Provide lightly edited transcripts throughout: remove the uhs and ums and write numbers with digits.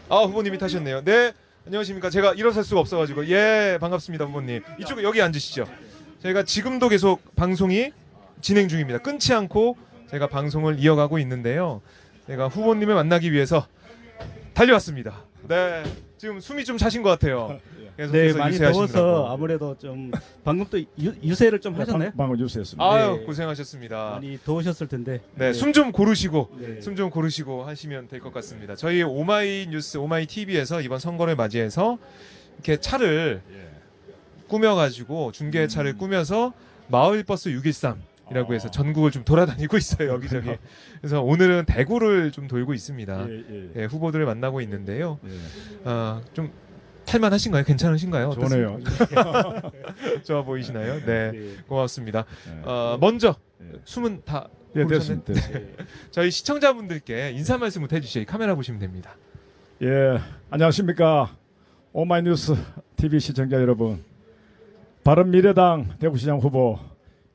아, 후보님이 타셨네요. 네, 안녕하십니까. 제가 일어설 수가 없어가지고. 예, 반갑습니다, 후보님. 이쪽 여기 앉으시죠. 저희가 지금도 계속 방송이 진행 중입니다. 끊지 않고 제가 방송을 이어가고 있는데요. 제가 후보님을 만나기 위해서 달려왔습니다. 네, 지금 숨이 좀 차신 것 같아요. 네, 많이 더워서 아무래도 좀 방금 또 유세를 좀 하셨나요? 방금 유세했습니다. 아유, 네. 고생하셨습니다. 많이 더우셨을 텐데. 네, 숨 좀 고르시고 네. 숨 좀 고르시고 하시면 될 것 같습니다. 저희 오마이뉴스, 오마이TV에서 이번 선거를 맞이해서 이렇게 차를 꾸며가지고 중계차를 꾸며서 마을버스 613이라고 해서 전국을 좀 돌아다니고 있어요, 여기저기. 그래서 오늘은 대구를 좀 돌고 있습니다. 네, 후보들을 만나고 있는데요. 좀 탈만하신가요? 괜찮으신가요? 좋네요. 좋아 보이시나요? 네, 네. 고맙습니다. 먼저 숨은 다 네, 고르셨나요? 됐습니다. 저희 시청자분들께 인사 말씀을 해주시죠. 카메라 보시면 됩니다. 예, 안녕하십니까. 오마이뉴스 TV 시청자 여러분. 바른미래당 대구시장 후보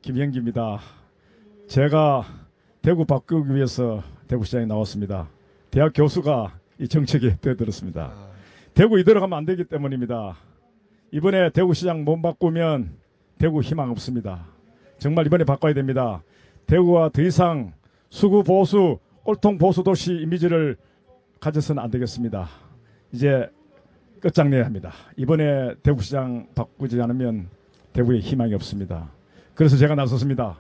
김영기입니다. 제가 대구 바꾸기 위해서 대구시장에 나왔습니다. 대학 교수가 이 정책에 뛰어들었습니다. 대구 들어가면 안 되기 때문입니다. 이번에 대구시장 못 바꾸면 대구 희망 없습니다. 정말 이번에 바꿔야 됩니다. 대구가 더 이상 수구 보수, 꼴통 보수 도시 이미지를 가져서는 안 되겠습니다. 이제 끝장내야 합니다. 이번에 대구시장 바꾸지 않으면 대구에 희망이 없습니다. 그래서 제가 나섰습니다.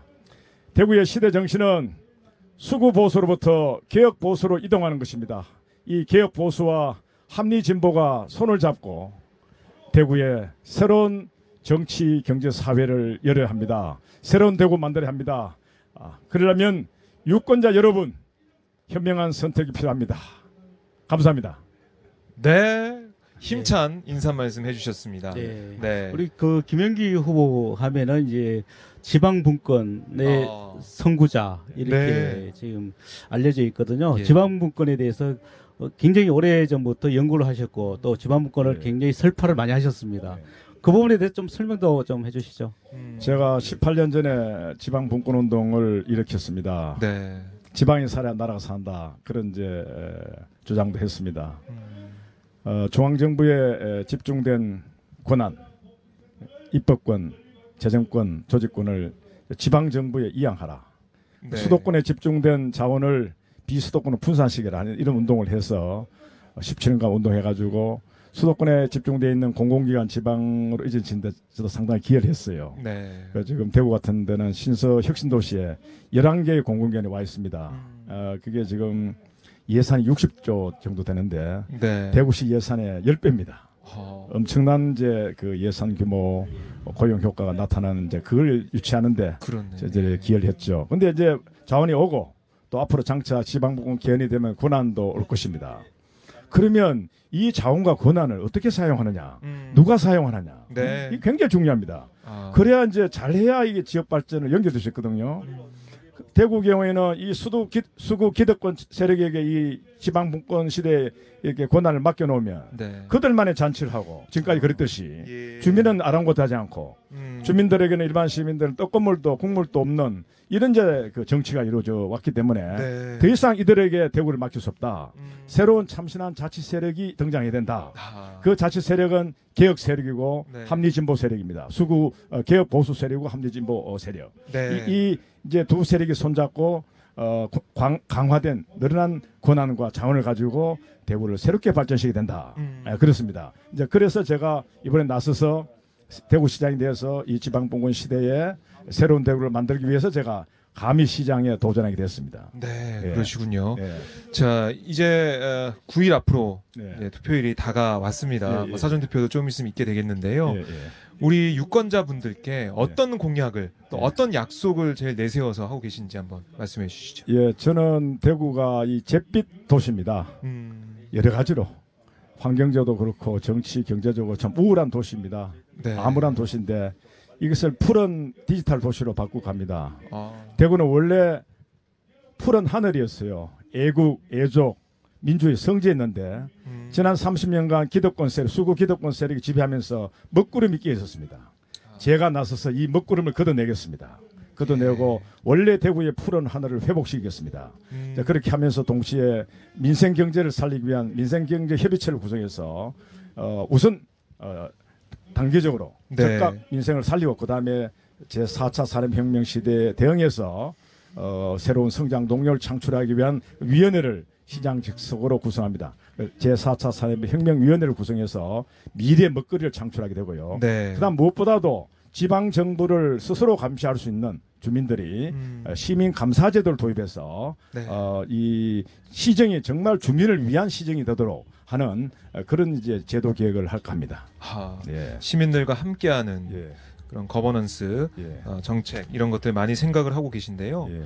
대구의 시대 정신은 수구 보수로부터 개혁 보수로 이동하는 것입니다. 이 개혁 보수와 합리 진보가 손을 잡고 대구에 새로운 정치, 경제, 사회를 열어야 합니다. 새로운 대구 만들어야 합니다. 그러려면 유권자 여러분 현명한 선택이 필요합니다. 감사합니다. 네, 힘찬 인사 말씀 해주셨습니다. 네. 네. 우리 그 김영기 후보 하면은 이제 지방 분권의 선구자 이렇게 네. 지금 알려져 있거든요. 예. 지방 분권에 대해서 굉장히 오래 전부터 연구를 하셨고 또 지방 분권을 굉장히 설파를 많이 하셨습니다. 그 부분에 대해서 좀 설명도 좀 해주시죠. 제가 18년 전에 지방 분권 운동을 일으켰습니다. 네. 지방이 살아야 나라가 산다. 그런 이제 주장도 했습니다. 중앙정부에 집중된 권한, 입법권, 재정권, 조직권을 지방정부에 이양하라. 네. 수도권에 집중된 자원을 비수도권으로 분산시켜라. 이런 운동을 해서 17년간 운동해가지고 수도권에 집중되어 있는 공공기관 지방으로 이전진데 저도 상당히 기여를 했어요. 네. 그래서 지금 대구 같은 데는 신서 혁신도시에 11개의 공공기관이 와 있습니다. 그게 지금 예산이 60조 정도 되는데 네. 대구시 예산의 10배입니다. 엄청난 이제 그 예산 규모, 고용 효과가 나타나는 이제 그걸 유치하는데 이제 기여를 했죠. 근데 이제 자원이 오고 또 앞으로 장차 지방분권 개헌이 되면 권한도 올 것입니다. 그러면 이 자원과 권한을 어떻게 사용하느냐, 누가 사용하느냐, 네. 이게 굉장히 중요합니다. 그래야 이제 잘해야 이게 지역 발전을 연결될 수 있거든요. 대구 경우에는 이 수구 기득권 세력에게 이 지방분권 시대에 이렇게 권한을 맡겨놓으면 네. 그들만의 잔치를 하고 지금까지 그랬듯이 주민은 아랑곳하지 않고 주민들에게는 일반 시민들은 떡건물도 국물도 없는 이런 이제 그 정치가 이루어져 왔기 때문에 네. 더 이상 이들에게 대구를 맡길 수 없다. 새로운 참신한 자치 세력이 등장해야 된다. 그 자치 세력은 개혁 세력이고 네. 합리 진보 세력입니다. 수구 개혁 보수 세력이고 합리 진보 세력. 네. 이 이제 두 세력이 손잡고 강화된 늘어난 권한과 자원을 가지고 대구를 새롭게 발전시키게 된다. 그렇습니다. 이제 그래서 제가 이번에 나서서 대구시장이 되어서 이 지방분권 시대에 새로운 대구를 만들기 위해서 제가 감히 시장에 도전하게 됐습니다. 네, 예. 그러시군요. 예. 자, 이제 9일 앞으로 네. 이제 투표일이 다가왔습니다. 예, 예. 뭐 사전 투표도 좀 있으면 있게 되겠는데요. 예, 예. 우리 유권자분들께 어떤 공약을 또 어떤 약속을 제일 내세워서 하고 계신지 한번 말씀해 주시죠. 예, 저는 대구가 이 잿빛 도시입니다. 여러 가지로 환경적으로 그렇고 정치 경제적으로 참 우울한 도시입니다. 네. 암울한 도시인데 이것을 푸른 디지털 도시로 바꾸고 갑니다. 아. 대구는 원래 푸른 하늘이었어요. 애국, 애족, 민주의 성지였는데 지난 30년간 기득권 세력, 수구 기득권 세력이 지배하면서 먹구름이 끼어 있었습니다. 제가 나서서 이 먹구름을 걷어내겠습니다. 걷어내고 원래 대구의 푸른 하늘을 회복시키겠습니다. 자, 그렇게 하면서 동시에 민생 경제를 살리기 위한 민생 경제 협의체를 구성해서 우선 단계적으로 네. 즉각 민생을 살리고 그다음에 제4차 산업혁명 시대에 대응해서 새로운 성장 동력을 창출하기 위한 위원회를 시장 직속으로 구성합니다. 제4차 산업혁명위원회를 구성해서 미래 먹거리를 창출하게 되고요. 네. 그다음 무엇보다도 지방 정부를 스스로 감시할 수 있는 주민들이 시민 감사 제도를 도입해서 네. 이 시정이 정말 주민을 위한 시정이 되도록 하는 그런 이제 제도 개혁을 할까 합니다. 예. 시민들과 함께하는 예. 그런 거버넌스 예. 정책 이런 것들 많이 생각을 하고 계신데요. 예.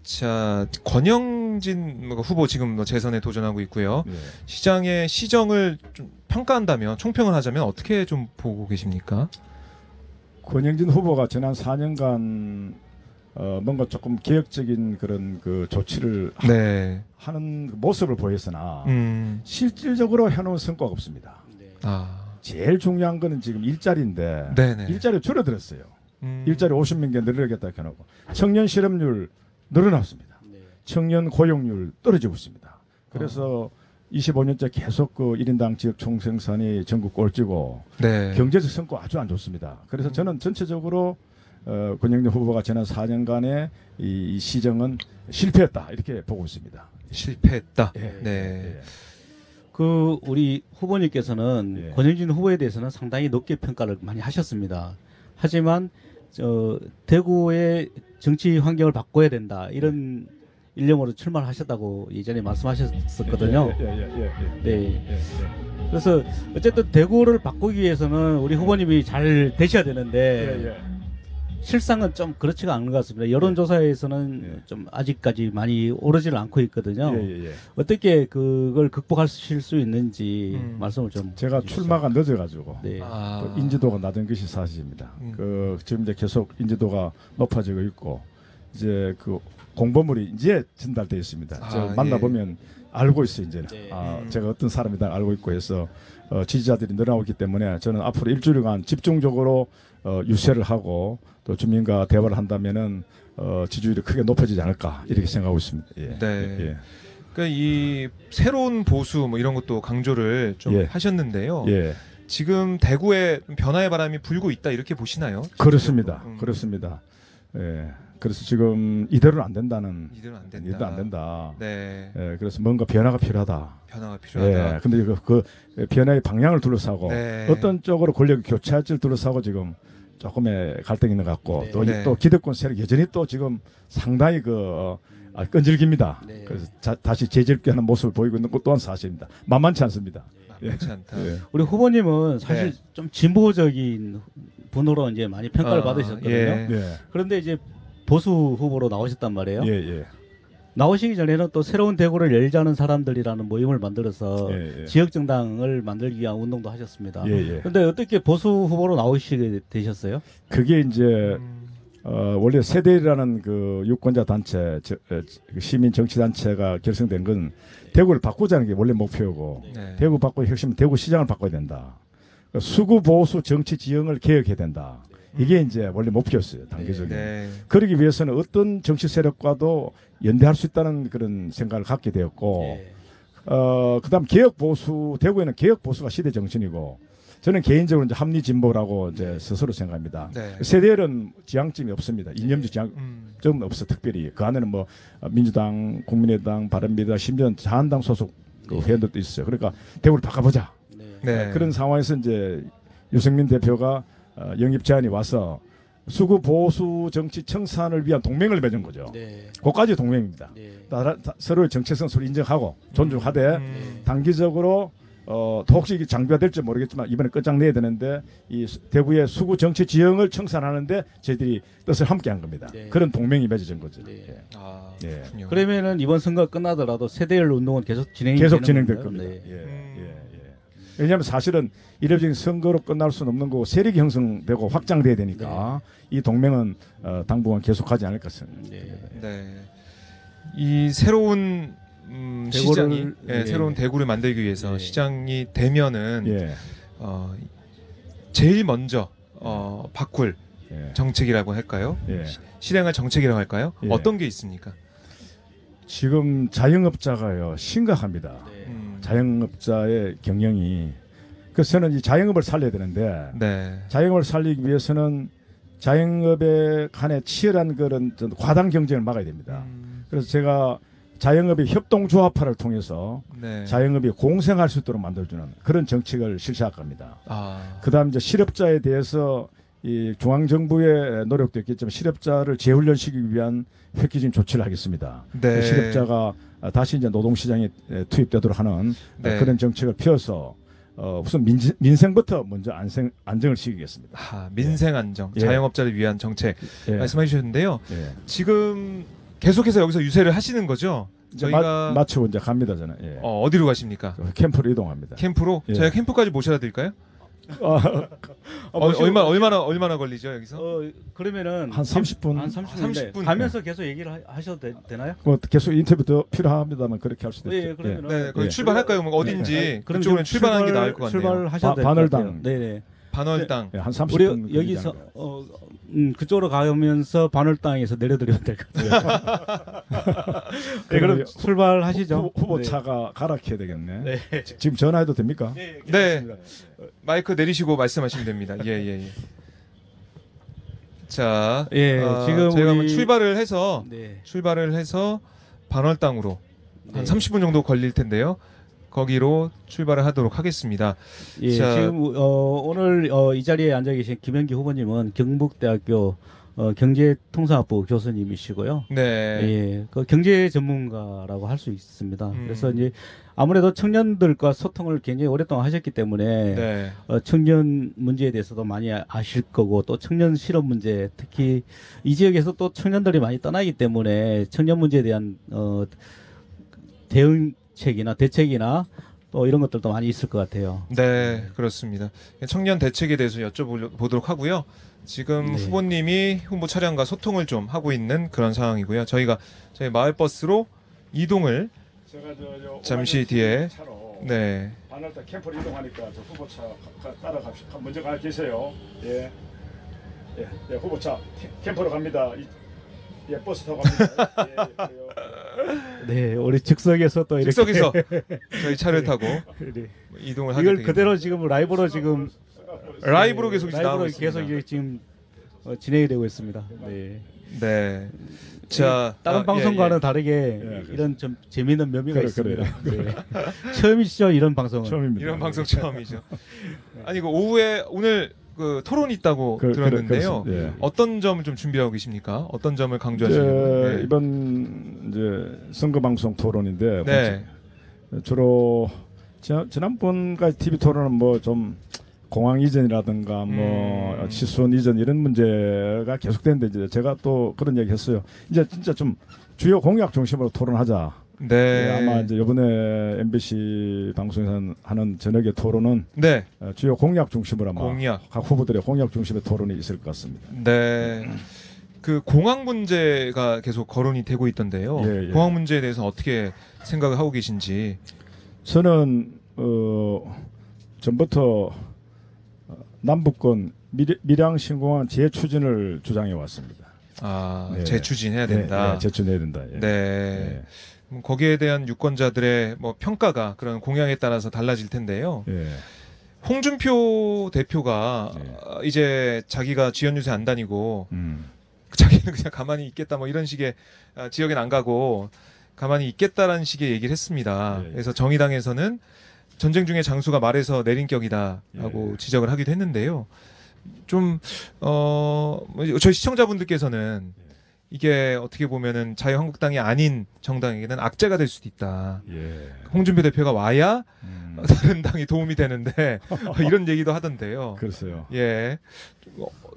자, 권영진 후보 지금 재선에 도전하고 있고요. 예. 시장의 시정을 좀 평가한다면 총평을 하자면 어떻게 좀 보고 계십니까? 권영진 후보가 지난 4년간 뭔가 조금 개혁적인 그런 그 조치를 네. 하는 모습을 보였으나 음. 실질적으로 해놓은 성과가 없습니다. 아. 제일 중요한 거는 지금 일자리인데 네네. 일자리 줄어들었어요. 일자리 50만 개 늘리겠다 해놓고 청년 실업률 늘어났습니다. 청년 고용률 떨어지고 있습니다. 그래서 25년째 계속 그 1인당 지역 총생산이 전국 꼴찌고 네. 경제적 성과 아주 안 좋습니다. 그래서 저는 전체적으로 권영진 후보가 지난 4년간의 이 시정은 실패했다 이렇게 보고 있습니다. 실패했다. 예. 네. 예. 그 우리 후보님께서는 예. 권영진 후보에 대해서는 상당히 높게 평가를 많이 하셨습니다. 하지만 대구의 정치 환경을 바꿔야 된다 이런 일념으로 출마를 하셨다고 예전에 말씀하셨었거든요. 네. 그래서 어쨌든 대구를 바꾸기 위해서는 우리 후보님이 잘 되셔야 되는데 실상은 좀 그렇지가 않은 것 같습니다. 여론조사에서는 좀 아직까지 많이 오르지를 않고 있거든요. 어떻게 그걸 극복하실 수 있는지 말씀을 좀 제가 해주시죠. 출마가 늦어가지고 네. 또 인지도가 낮은 것이 사실입니다. 지금 이제 계속 인지도가 높아지고 있고 이제 그 공보물이 이제 전달되어 있습니다. 저 만나보면 알고 있어요 이제는. 네. 제가 어떤 사람이다 알고 있고 해서 지지자들이 늘어나고 있기 때문에 저는 앞으로 일주일간 집중적으로 유세를 하고 또 주민과 대화를 한다면은 지지율이 크게 높아지지 않을까 이렇게 생각하고 있습니다. 예. 네. 예. 그러니까 이 새로운 보수 뭐 이런 것도 강조를 좀 예. 하셨는데요. 예. 지금 대구에 변화의 바람이 불고 있다 이렇게 보시나요? 그렇습니다. 그렇습니다. 예. 그래서 지금 이대로는 안 된다는. 이대로 안 된다. 이대로 안 된다. 네. 예. 그래서 뭔가 변화가 필요하다. 변화가 필요하다. 예. 근데 그 변화의 방향을 둘러싸고 네. 어떤 쪽으로 권력이 교체할지를 둘러싸고 지금 조금의 갈등이 있는 것 같고 네. 또, 네. 또 기득권 세력 여전히 또 지금 상당히 끈질깁니다. 네. 그래서 다시 재집계하는 모습을 보이고 있는 것 또한 사실입니다. 만만치 않습니다. 그렇지 않다. 예. 우리 후보님은 사실 네. 좀 진보적인 분으로 이제 많이 평가를 받으셨거든요. 예. 예. 그런데 이제 보수 후보로 나오셨단 말이에요. 예. 예. 나오시기 전에는 또 새로운 대구를 열자는 사람들이라는 모임을 만들어서 예. 예. 지역 정당을 만들기 위한 운동도 하셨습니다. 예. 예. 그런데 어떻게 보수 후보로 나오시게 되셨어요? 그게 이제 원래 세대라는 그 유권자 단체, 시민 정치 단체가 결성된 건 대구를 바꾸자는 게 원래 목표고 네. 대구 바꾸기 핵심은 대구 시장을 바꿔야 된다. 수구 보수 정치 지형을 개혁해야 된다. 이게 이제 원래 목표였어요. 단계적인. 네. 그러기 위해서는 어떤 정치 세력과도 연대할 수 있다는 그런 생각을 갖게 되었고, 네. 그다음 개혁 보수, 대구에는 개혁 보수가 시대 정신이고, 저는 개인적으로 이제 합리 진보라고 이제 스스로 생각합니다. 네. 세대열은 지향점이 없습니다. 이념적 지향점은 없어 특별히. 그 안에는 뭐 민주당, 국민의당, 바른미래당, 심지어 자한당 소속 그 회원들도 있어요. 그러니까 대구를 바꿔보자. 네. 그런 상황에서 이제 유승민 대표가 영입 제안이 와서 수구 보수 정치 청산을 위한 동맹을 맺은 거죠. 네. 그까지 동맹입니다. 네. 서로의 정체성 서로 인정하고 존중하되 단기적으로 또 혹시 이게 장비화될지 모르겠지만 이번에 끝장내야 되는데 이 대구의 수구 정치 지형을 청산하는데 저희들이 뜻을 함께한 겁니다. 네. 그런 동맹이 맺어진 거죠. 네. 예. 아, 예. 그렇군요. 그러면은 이번 선거 끝나더라도 세대열 운동은 계속 계속 되는 진행될 건가요? 겁니다. 네. 예. 왜냐하면 사실은 이례적인 선거로 끝날 수는 없는 거고 세력이 형성되고 확장돼야 되니까 이 동맹은 당분간 계속하지 않을까 생각합니다. 네. 이 새로운 시장이 네. 새로운 대구를 만들기 위해서 네. 시장이 되면은 예. 제일 먼저 바꿀 예. 정책이라고 할까요? 예. 실행할 정책이라고 할까요? 예. 어떤 게 있습니까? 지금 자영업자가요 심각합니다. 자영업자의 경영이 그래서 저는 이 자영업을 살려야 되는데 네. 자영업을 살리기 위해서는 자영업에 간에 치열한 그런 과당 경쟁을 막아야 됩니다. 그래서 제가 자영업의 협동조합화를 통해서 네. 자영업이 공생할 수 있도록 만들어주는 그런 정책을 실시할 겁니다. 아, 그다음 이제 실업자에 대해서 이 중앙 정부의 노력도 있겠지만 실업자를 재훈련시키기 위한 획기적인 조치를 하겠습니다. 네. 실업자가 다시 이제 노동시장에 투입되도록 하는 네. 그런 정책을 펴서 우선 민생부터 먼저 안정을 시키겠습니다. 민생 안정, 예. 자영업자를 위한 정책 예. 말씀해 주셨는데요. 예. 지금 계속해서 여기서 유세를 하시는 거죠? 이제 저희가 마치고 이제 갑니다 저는. 예. 어디로 가십니까? 캠프로 이동합니다. 캠프로? 예. 저희가 캠프까지 모셔다 드릴까요? 얼마나 걸리죠 여기서? 그러면은 한 30분. 한 30분 가면서 계속 얘기를 하셔도 되나요? 뭐 계속 인터뷰도 필요합니다만 그렇게 할 수도 예, 있죠. 그러면은 네, 거기 예. 출발할까요? 뭐 어딘지 그럼 그쪽으로 지금 출발하는 게 나을 것 같네요. 출발하셔도 될것 반월당. 같아요. 네네. 반월당. 예, 한 30분 우리 여기서 그쪽으로 가면서 반월당에서 내려드리면 될 것 같아요. 네, 그럼 출발하시죠. 후보차가 가락해야 되겠네. 네. 지금 전화해도 됩니까? 네. 마이크 내리시고 말씀하시면 됩니다. 예. 자, 지금 저희가 한번 우리- 출발을 해서 반월당으로 한 네. 30분 정도 걸릴 텐데요. 거기로 출발을 하도록 하겠습니다. 예, 자, 지금 오늘 이 자리에 앉아 계신 김현기 후보님은 경북대학교 경제통상학부 교수님이시고요. 네. 예, 그 경제 전문가라고 할 수 있습니다. 음. 그래서 이제 아무래도 청년들과 소통을 굉장히 오랫동안 하셨기 때문에 네. 청년 문제에 대해서도 많이 아실 거고 또 청년 실업 문제 특히 이 지역에서 또 청년들이 많이 떠나기 때문에 청년 문제에 대한 대응책이나 대책이나 또 이런 것들도 많이 있을 것 같아요. 네, 그렇습니다. 청년 대책에 대해서 여쭤보도록 하고요. 지금 네. 후보님이 홍보 차량과 소통을 좀 하고 있는 그런 상황이고요. 저희 마을버스로 이동을 잠시 뒤에 네. 반월당 캠프로 이동하니까 저 후보차 따라갑시다. 먼저 가 계세요. 예, 후보차 캠프로 갑니다. 예, 버스 타고 갑니다. 예, 그래요. 네, 우리 즉석에서 또 이렇게 즉석에서 저희 차를 타고 네. 이동을 하게 이걸 되겠네요. 그대로 지금 라이브로 지금 라이브로 계속 나오고 라이브로 있습니다. 계속 이게 지금 진행이 되고 있습니다. 네. 네. 자, 다른 방송과는 예. 다르게 그렇죠. 이런 좀 재미있는 묘미가 그래, 있습니다. 네. 처음이시죠 이런 방송은? 처음입니다. 이런 방송 처음이죠. 아니 그 오후에 오늘 그 토론이 있다고 들었는데요. 그렇습니다. 예. 어떤 점을 좀 준비하고 계십니까? 어떤 점을 이제 강조하시나요? 이번 이제 선거 방송 토론인데 네. 주로 지난번까지 TV 토론은 뭐 좀 공항 이전이라든가 뭐 치수원 이전 이런 문제가 계속되는데 이제 제가 또 그런 얘기 했어요. 이제 진짜 좀 주요 공약 중심으로 토론하자. 네. 예, 아마 이제 이번에 MBC 방송에서 하는 저녁의 토론은 네. 주요 공약 중심으로 아마 공약. 각 후보들의 공약 중심의 토론이 있을 것 같습니다. 네. 그 공항 문제가 계속 거론이 되고 있던데요. 예, 예. 공항 문제에 대해서 어떻게 생각을 하고 계신지. 저는 전부터 남북권 밀양 신공항 재추진을 주장해 왔습니다. 네. 재추진해야 된다. 네, 재추진해야 된다. 예. 네. 거기에 대한 유권자들의 뭐 평가가 그런 공약에 따라서 달라질 텐데요. 예. 홍준표 대표가 이제 자기가 지연 유세 안 다니고 자기는 그냥 가만히 있겠다 뭐 이런 식의 지역엔 안 가고 가만히 있겠다라는 식의 얘기를 했습니다. 예. 그래서 정의당에서는 전쟁 중에 장수가 말에서 내린격이다라고 지적을 하기도 했는데요. 좀 저희 시청자분들께서는 이게 어떻게 보면은 자유한국당이 아닌 정당에게는 악재가 될 수도 있다. 예. 홍준표 대표가 와야 다른 당이 도움이 되는데 이런 얘기도 하던데요. 그랬어요. 예.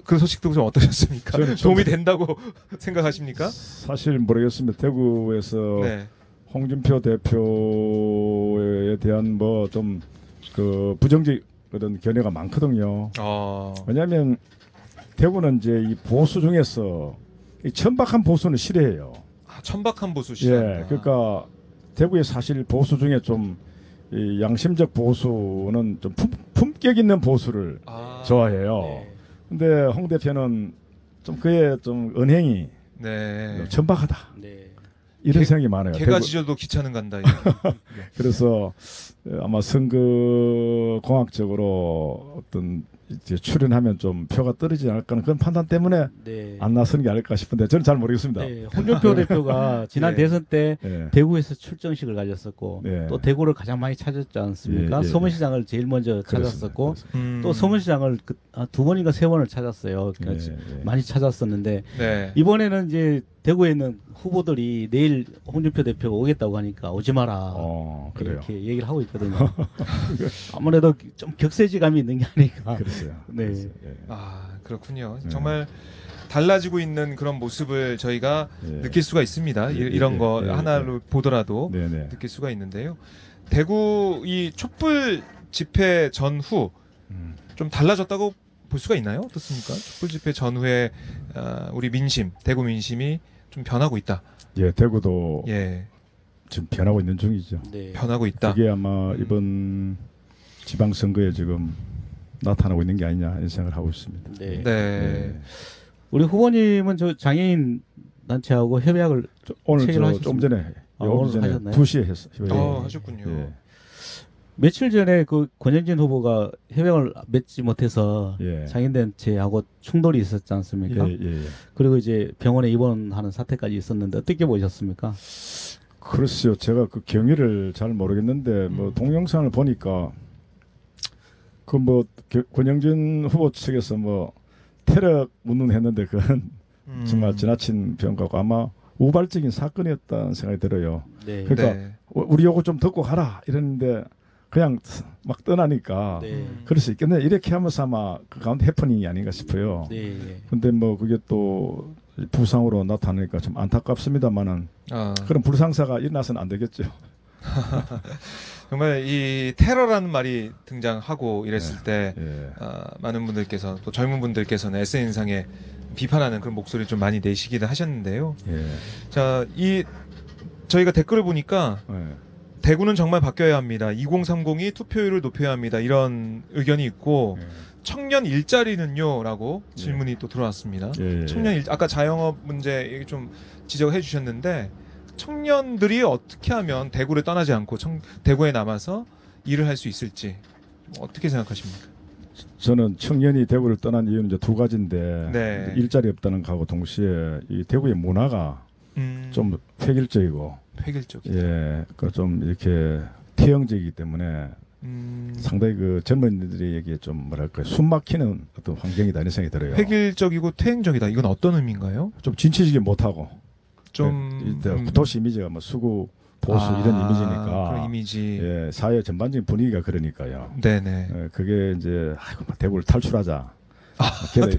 그 소식도 좀 어떠셨습니까? 저는 도움이 된다고 생각하십니까? 사실 모르겠습니다. 대구에서 네. 홍준표 대표에 대한 뭐 좀 그 부정적 그런 견해가 많거든요. 왜냐하면 대구는 이제 이 보수 중에서 이 천박한 보수는 싫어해요. 천박한 보수 싫어한다. 예, 그러니까 대구에 사실 보수 중에 좀 이 양심적 보수는 좀 품격 있는 보수를 좋아해요. 네. 근데 홍 대표는 좀 그의 좀 언행이 네. 천박하다. 네. 이런 생각이 많아요. 개가 대구- 짖어도 귀찮은 간다. 그래서 아마 선거 공학적으로 어떤 이제 출연하면 좀 표가 떨어지지 않을까 하는 그런 판단 때문에 네. 안 나서는 게 아닐까 싶은데 저는 잘 모르겠습니다. 네. 홍준표 대표가 지난 예. 대선 때 예. 대구에서 출정식을 가졌었고 네. 또 대구를 가장 많이 찾았지 않습니까? 예, 예, 서문시장을 제일 먼저 그렇습니다. 찾았었고 그렇습니다. 또 서문시장을 두 번인가 세 번을 찾았어요. 그러니까 예, 예. 많이 찾았었는데 네. 이번에는 이제 대구에 있는 후보들이 내일 홍준표 대표가 오겠다고 하니까 오지 마라. 그래요. 이렇게 얘기를 하고 있거든요. 아무래도 좀 격세지감이 있는 게 아닐까. 그랬어요. 네. 그랬어요. 예. 아, 그렇군요. 네. 정말 달라지고 있는 그런 모습을 저희가 예. 느낄 수가 있습니다. 예, 이런 예, 거 예, 하나로 보더라도 네네. 느낄 수가 있는데요. 대구 이 촛불 집회 전후 음. 좀 달라졌다고 볼 수가 있나요? 어떻습니까? 촛불 집회 전후에 우리 민심, 대구 민심이 좀 변하고 있다. 예, 대구도 예, 지금 변하고 있는 중이죠. 네. 변하고 있다. 그게 아마 이번 지방선거에 지금 나타나고 있는 게 아니냐 이런 생각을 하고 있습니다. 네. 네. 우리 후보님은 저 장애인 단체하고 협약을 오늘 체결을 좀 전에 아, 오늘 오늘 전에 하셨나요? 2시에 했어요. 하셨군요. 예. 며칠 전에 그 권영진 후보가 협약을 맺지 못해서 예. 장애인단체하고 충돌이 있었지 않습니까? 예, 예, 예. 그리고 이제 병원에 입원하는 사태까지 있었는데 어떻게 보셨습니까? 글쎄요, 제가 그 경위를 잘 모르겠는데 뭐 동영상을 보니까 그 뭐 권영진 후보 측에서 뭐 테러 운운했는데 그건 정말 지나친 평가고 아마 우발적인 사건이었다는 생각이 들어요. 네. 그러니까 네. 우리 요거 좀 듣고 가라 이랬는데 그냥 막 떠나니까 네. 그럴 수 있겠네. 이렇게 하면서 아마 그 가운데 해프닝이 아닌가 싶어요. 네. 근데 뭐 그게 또 부상으로 나타나니까 좀 안타깝습니다만은 아, 그런 불상사가 일어나서는 안 되겠죠. 정말 이 테러라는 말이 등장하고 이랬을 때 예. 많은 분들께서 또 젊은 분들께서는 SNS상에 비판하는 그런 목소리를 좀 많이 내시기도 하셨는데요. 예. 자, 저희가 댓글을 보니까 예. 대구는 정말 바뀌어야 합니다. 2030이 투표율을 높여야 합니다. 이런 의견이 있고 청년 일자리는요?라고 질문이 또 들어왔습니다. 예. 아까 자영업 문제 얘기 좀 지적해 주셨는데 청년들이 어떻게 하면 대구를 떠나지 않고 대구에 남아서 일을 할 수 있을지 어떻게 생각하십니까? 저는 청년이 대구를 떠난 이유는 이제 두 가지인데 네. 일자리 없다는 거하고 동시에 이 대구의 문화가 좀 획일적이고 획일적. 예, 그좀 이렇게 태형적이기 때문에 상당히 그 젊은이들에게 좀 뭐랄까 숨막히는 어떤 환경이다 이런 생각이 들어요. 획일적이고 퇴행적이다. 이건 어떤 의미인가요? 좀 진취지기 못하고 좀 도시 이미지가 뭐 수구 보수 이런 이미지니까 그런 이미지. 예, 사회 전반적인 분위기가 그러니까요. 네네. 예, 그게 이제 아이고 막 대구를 탈출하자. 대구를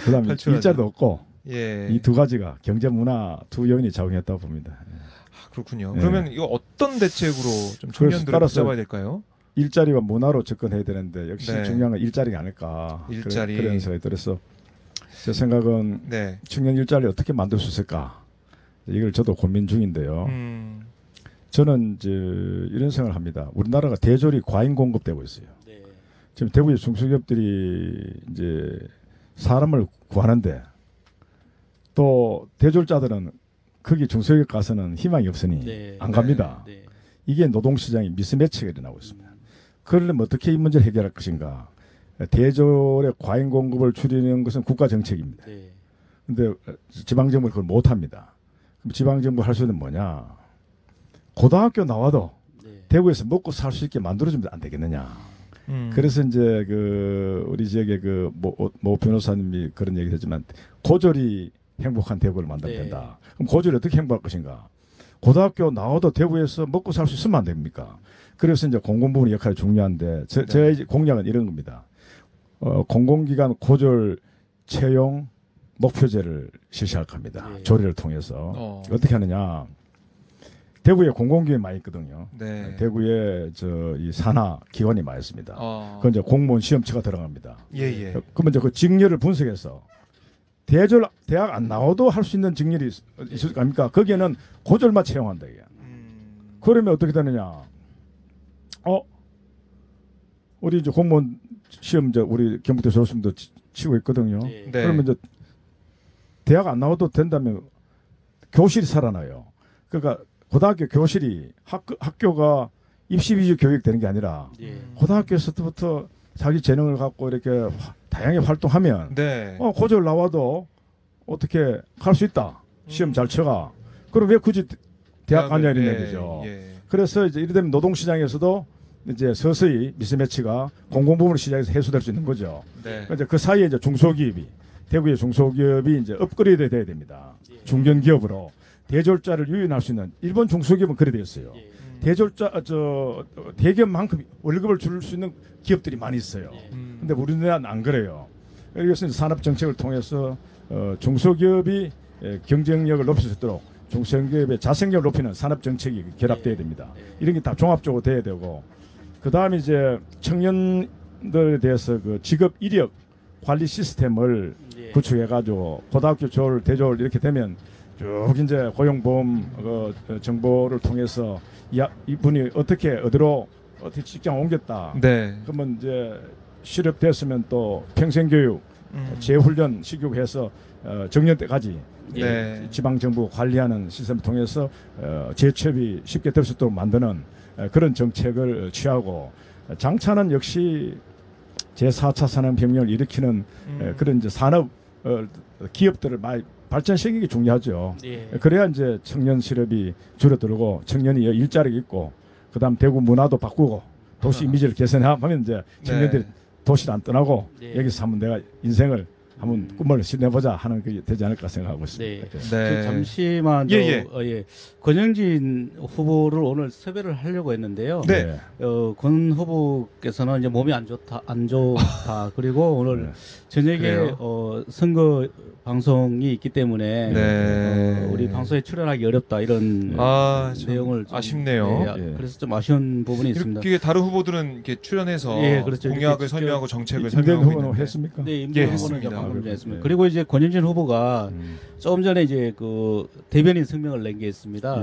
그다음에 탈출하자. 일자리도 없고 예. 이 두 가지가 경제 문화 두 요인이 작용했다고 봅니다. 예. 그렇군요. 예. 그러면 이거 어떤 대책으로 좀 그래서 청년들을 따라서 붙잡아야 될까요? 일자리와 문화로 접근해야 되는데 역시 네. 중요한 건 일자리가 아닐까. 일자리. 그런 생각이 들어서 제 생각은 네. 청년 일자리 어떻게 만들 수 있을까. 이걸 저도 고민 중인데요. 저는 이제 이런 생각을 합니다. 우리나라가 대졸이 과잉 공급되고 있어요. 네. 지금 대구의 중소기업들이 이제 사람을 구하는데 또 대졸자들은 거기 중소기업 가서는 희망이 없으니 네. 안 갑니다. 네. 이게 노동시장의 미스매치가 일어나고 있습니다. 그러려면 어떻게 이 문제를 해결할 것인가. 대졸의 과잉 공급을 줄이는 것은 국가 정책입니다. 네. 근데 지방정부는 그걸 못합니다. 그럼 지방정부가 할 수 있는 뭐냐. 고등학교 나와도 네. 대구에서 먹고 살 수 있게 만들어주면 안 되겠느냐. 그래서 이제 우리 지역의 모 변호사님이 그런 얘기를 했지만 고졸이 행복한 대구를 만들어야 네. 된다. 그럼 고졸이 어떻게 행복할 것인가? 고등학교 나와도 대구에서 먹고 살 수 있으면 안 됩니까? 그래서 이제 공공부문의 역할이 중요한데 제 공약은 이런 겁니다. 공공기관 고졸 채용 목표제를 실시할 겁니다. 네. 조례를 통해서 어떻게 하느냐? 대구에 공공기관이 많이 있거든요. 네. 대구에 이 산하 기관이 많이 있습니다. 그 이제 공무원 시험치가 들어갑니다. 예예. 그러면 이제 그 직렬을 분석해서 대학 안 나와도 할 수 있는 직렬이 있을 거 아닙니까? 거기에는 고졸만 채용한다 이게. 그러면 어떻게 되느냐? 우리 이제 공무원 시험 우리 경북대 졸업생도 치고 있거든요. 네. 네. 그러면 이제 대학 안 나와도 된다면 교실이 살아나요. 그러니까 고등학교 교실이 학교가 입시 위주 교육되는 게 아니라 예. 고등학교에서부터 자기 재능을 갖고 이렇게 다양하게 활동하면 네. 고졸 나와도 어떻게 갈 수 있다. 시험 잘 쳐가. 그럼 왜 굳이 대학 가냐 이런 얘기죠. 그래서 이제 이러면 노동시장에서도 이제 서서히 미스매치가 공공부문 시장에서 해소될 수 있는 거죠. 네. 이제 그 사이에 이제 중소기업이 대구의 중소기업이 이제 업그레이드 돼야 됩니다. 중견기업으로 대졸자를 유인할 수 있는 일본 중소기업은 그래 되어 있어요. 대졸자 대기업만큼 월급을 줄 수 있는 기업들이 많이 있어요. 근데 우리나라는 안 그래요. 그래서 산업 정책을 통해서 중소기업이 경쟁력을 높일 수 있도록 중소기업의 자생력을 높이는 산업 정책이 결합돼야 됩니다. 이런 게 다 종합적으로 돼야 되고 그 다음에 이제 청년들에 대해서 그 직업 이력 관리 시스템을 구축해가지고 고등학교 졸 대졸 이렇게 되면 쭉 이제 고용보험 정보를 통해서 이분이 어디로 직장 옮겼다. 네. 그러면 이제 실업됐으면 또 평생교육, 재훈련 시급해서 정년 때까지 네. 지방 정부 관리하는 시스템을 통해서 재취업이 쉽게 될 수 있도록 만드는 그런 정책을 취하고 장차는 역시 제4차 산업혁명을 일으키는 그런 이제 산업 기업들을 많이 발전시키는 게 중요하죠. 예. 그래야 이제 청년 실업이 줄어들고 청년이 일자리가 있고 그다음 대구 문화도 바꾸고 도시 이미지를 개선하면 이제 청년들이 도시를 안 떠나고 여기서 한번 내가 인생을 한번 꿈을 실내보자 하는 게 되지 않을까 생각하고 있습니다. 네. 잠시만 권영진 후보를 오늘 섭외를 하려고 했는데요. 네. 권 후보께서는 이제 몸이 안 좋다 그리고 오늘 저녁에 선거 방송이 있기 때문에 우리 방송에 출연하기 어렵다 이런 내용을 좀, 아쉽네요. 그래서 좀 아쉬운 부분이 있습니다. 이렇게 다른 후보들은 이렇게 출연해서 그렇죠. 공약을 설명하고 정책을 임대인 설명하고 후보는 있는데 했습니까? 네, 임대인 후보는 했습니다. 방금 전에 했습니다. 그리고 이제 권영진 후보가 조금 전에 이제 그 대변인 성명을 낸 게 있습니다.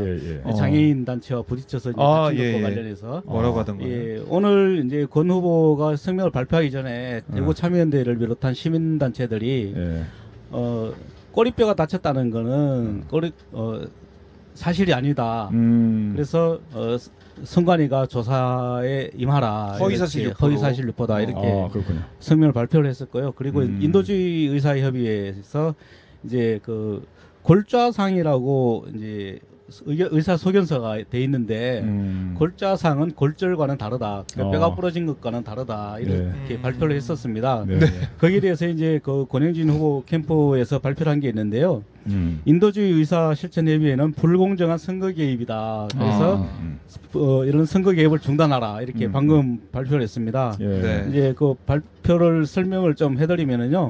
장애인 단체와 부딪혀서 이제 다친 것과 관련해서 뭐라고 하던가요? 오늘 이제 권 후보가 성명을 발표하기 전에 대구 참여연대를 비롯한 시민 단체들이 꼬리뼈가 다쳤다는 거는 사실이 아니다. 그래서 선관위가 조사에 임하라. 허위사실 유포다 이렇게 성명을 발표를 했었고요. 그리고 인도주의 의사협의회에서 이제 그 골좌상이라고 이제 의사 소견서가 돼 있는데 골좌상은 골절과는 다르다. 뼈가 부러진 것과는 다르다. 이렇게 발표를 했었습니다. 거기에 대해서 이제 그 권영진 후보 캠프에서 발표를 한 게 있는데요. 인도주의 의사 실천협의회는 불공정한 선거 개입이다. 그래서 이런 선거 개입을 중단하라. 이렇게 방금 발표를 했습니다. 이제 그 발표를 설명을 좀 해드리면은요.